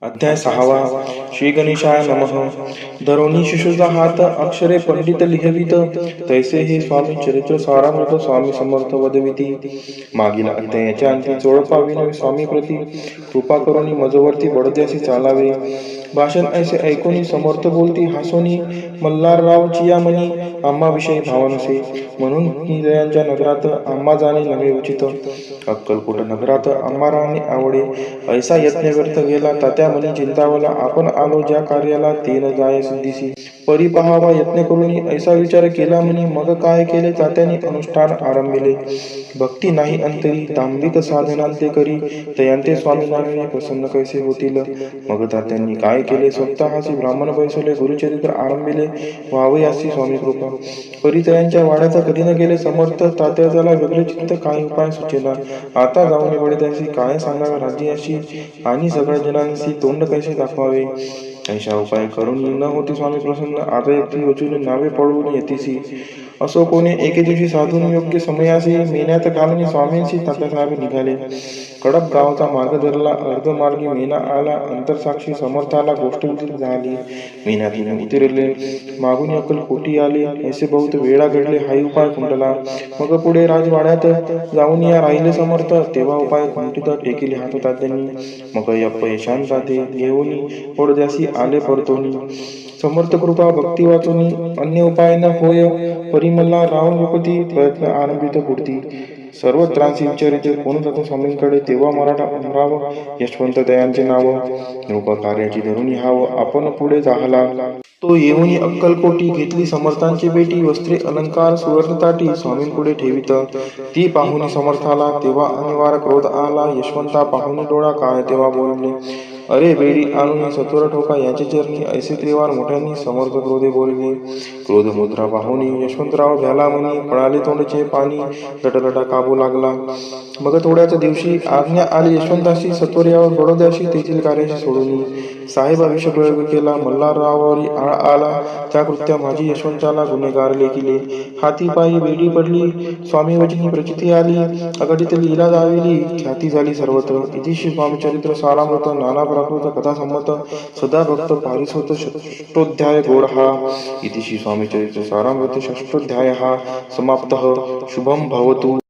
अध्याय 6वा. श्री गणेशाय नमः. धरोनी शिशुचा हात अक्षरे पंडित लिहवित, तैसे हे स्वामी चरित्र सारामृत स्वामी समर्थ वदविती. मागील अध्यायाच्या अंती चोळपा विनवी स्वामी प्रती, कृपा करुणी मजवर्ती बडद्यासी चालावे. भाषण ऐसे ऐकोनी समर्थ बोलती हासोनी, मल्हारराव चियामणी आम्हा विषयी भाव नसे, म्हणून ही दयांच्या नगरात आम्हा जाणे नव्हे उचित. अक्कलकोट नगरात आम्हा राहणे आवडे, ऐसा यत्न व्यर्थ गेला तात्या मनी चिंतावला. आपण आलो ज्या कार्याला ते न जाय सिद्धीसी, परी पहावा यत्न करुणी ऐसा विचार केला म्हणी. मग काय केले तात्याने अनुष्ठान आरंभिले, भक्ती नाही अंतरी दांभिक साधनांते करी, तयांते स्वामी नारायणे प्रसन्न कैसे होतील. मग तात्यांनी काय केले, स्वतःची ब्राह्मण बैसवले, गुरुचरित्र आरंभिले, व्हावयासी स्वामी कृपा. परी तयांच्या वाड्याचा कधी न गेले समर्थ, तात्या झाला वेगळे चित्त काही उपाय सुचेना. आता जाऊन बडद्यासी काय सांगावे राज्याशी, आणि सगळ्या जनांशी तोंड कैसे दाखवावे. ऐशा उपाय करून न होती स्वामी प्रसन्न, आता एकटी वचून नावे पळवून येतीसी. असो कोणी एके दिवशी साधून योग्य समयासी, मेन्यात घालून स्वामींशी तात्यासाहेब निघाले. कडप गावचा मार्ग धरला, अर्धमार्गी मेना आला, अंतरसाक्षी समर्थाला गोष्ट झाली. मेन्यातून उतरले, मागून अक्कलकोटी आले, ऐसे बहुत वेळा घडले हाही उपाय खुंटला. मग पुढे राजवाड्यात जाऊन या राहिले समर्थ, तेव्हा उपाय खुंटित टेकिले हात तात्यांनी. मग अपयशांचा ते घेऊन बडद्यासी आले परतोनी. समर्थ कृपा भक्ती वाचुनी, अन्य उपाय न होय, परिमला रावण भूपती प्रयत्न आरंभित पुढती. सर्व त्रासी विचारिते कोण जातो स्वामींकडे, तेव्हा मराठा उमराव यशवंत दयांचे नाव. नृप कार्याची धरुणी हाव आपण पुढे जाहला. तो येऊन अक्कलकोटी घेतली समर्थांची बेटी, वस्त्रे अलंकार सुवर्ण ताटी स्वामींपुढे ठेवित. ती पाहुणी समर्थाला तेव्हा अनिवार्य क्रोध आला, यशवंता पाहुणी डोळा काय तेव्हा बोलले. अरे बेडी आणून सत्वर ठोका याचे चरणी, ऐसे त्रिवार मोठ्यांनी समर्थ क्रोधे बोलले. क्रोध मुद्रा पाहुणी यशवंतराव भ्याला म्हणी, पळाले तोंडचे पाणी, लटलटा काबू लागला. मग थोड्याच दिवशी आज्ञा आली यशवंताशी, सत्वर यावर बडोद्याशी तेथील कार्याशी सोडून. साहेब अभिषेक केला, मल्हाररावावरी आळ आला, त्या कृत्या माझी यशवंताला गुन्हेगार लेखिले. हाती पायी बेडी पडली, स्वामी वचनी प्रचिती आली, अघटित लीला दाविली, ख्याती झाली सर्वत्र. इतिश्री स्वामीचरित्र सारामृत नाना प्राकृत कथा संमत, सदा भक्त पारिसोत षष्ठोध्याय गोड हा. इतिश्री स्वामीचरित्र सारामृत षष्ठोध्याय समाप्तः. शुभम भवतु.